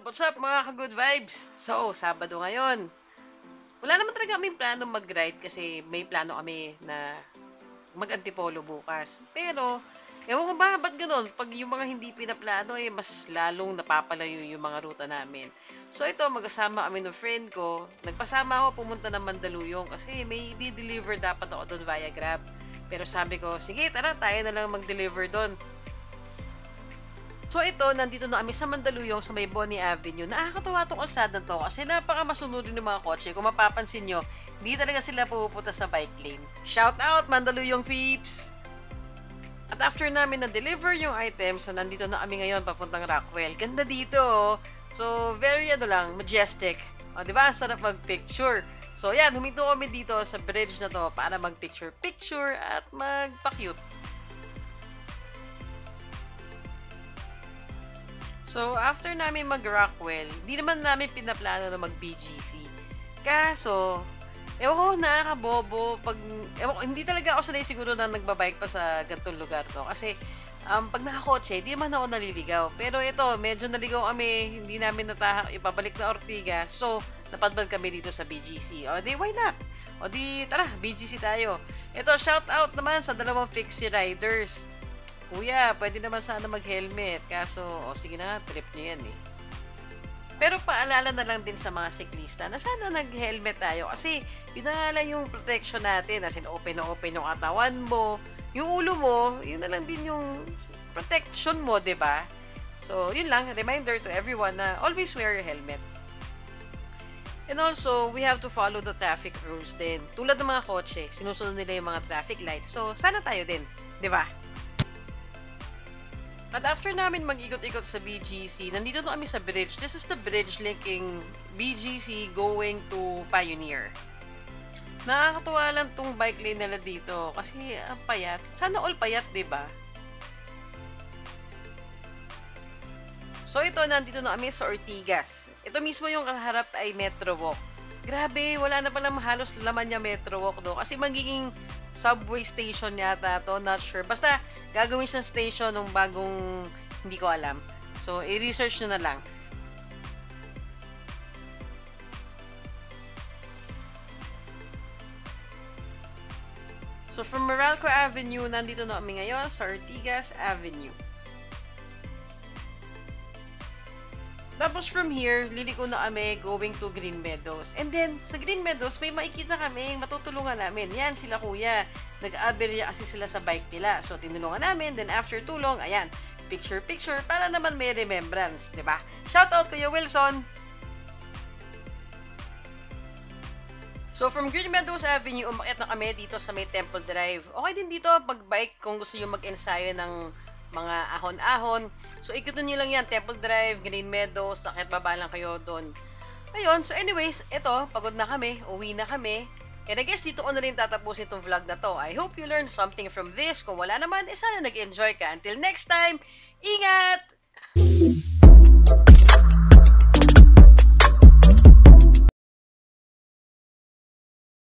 What's up mga ka-good vibes? So, Sabado ngayon. Wala naman talaga kaming plano mag-ride kasi may plano kami na mag-antipolo bukas. Pero, ewan ko ba, ba't ganun? Pag yung mga hindi pinaplano, mas lalong napapalayo yung mga ruta namin. So, ito, magkasama kami ng friend ko. Nagpasama ako pumunta ng Mandaluyong kasi may di-deliver dapat ako doon via Grab. Pero sabi ko, sige, tara, tayo na lang mag-deliver doon. So ito, nandito na kami sa Mandaluyong sa may Bonnie Avenue. Nakakatawa itong kalsada to kasi napaka-masunurin ng mga kotse. Kung mapapansin nyo, hindi talaga sila pupunta sa bike lane. Shout out Mandaluyong peeps! At after namin na-deliver yung items, so nandito na kami ngayon papuntang Rockwell. Ganda dito, oh. So very majestic. O, diba? Ang sarap mag-picture. So yan, huminto kami dito sa bridge na to para mag-picture-picture at magpa-cute. So, after namin mag-Rockwell, di naman namin pinaplano na mag-BGC. Kaso, ewan ko, nakakabobo. Hindi talaga ako sanay siguro na nagbabike pa sa ganitong lugar to. Kasi, pag nakakotse, di naman ako naliligaw. Pero ito, medyo naligaw kami, hindi namin ipabalik na Ortigas. So, napadbad kami dito sa BGC. O di, why not? O di, tara, BGC tayo. Ito, shout out naman sa dalawang Fixie Riders. Kuya, pwede naman sana mag-helmet. Kaso, sige na nga, trip nyo yan eh. Pero paalala na lang din sa mga siklista na sana nag-helmet tayo kasi pinala yung protection natin. As in, open na open yung katawan mo. Yung ulo mo, yun na lang din yung protection mo, ba? Diba? So, yun lang. Reminder to everyone na always wear your helmet. And also, we have to follow the traffic rules din. Tulad ng mga kotse, sinusunod nila yung mga traffic lights. So, sana tayo din. Ba? Diba? At after namin mag-ikot-ikot sa BGC, nandito na kami sa bridge. This is the bridge linking BGC going to Pioneer. Nakakatuwa lang tong bike lane nila dito kasi ang payat. Sana all payat, diba? So ito, nandito na kami sa Ortigas. Ito mismo yung kaharap ay Metro Walk. Grabe, wala na palang halos laman niya Metro Walk do. Kasi magiging subway station yata to, not sure. Basta, gagawin siyang station ng bagong, hindi ko alam. So, i-research nyo na lang. So, from Meralco Avenue, nandito na kami ngayon sa Ortigas Avenue. Tapos from here, liliko na kami going to Green Meadows. And then, sa Green Meadows, may makikita kami, matutulungan namin. Yan, sila kuya. Nag-aberya kasi sila sa bike nila. So, tinulungan namin. Then, after tulong, ayan, picture-picture para naman may remembrance, di ba? Shoutout Kuya Wilson! So, from Green Meadows Avenue, umakyat na kami dito sa may Temple Drive. Okay din dito, pag-bike, kung gusto nyo mag-ensayo ng mga ahon-ahon. So, ikutin nyo lang yan. Temple Drive, Green Meadows, sakit baba lang kayo doon. Ayun, so anyways, ito, pagod na kami, uwi na kami. And I guess dito ko na rin tatapusin itong vlog na to. I hope you learned something from this. Kung wala naman, sana nag-enjoy ka. Until next time, ingat!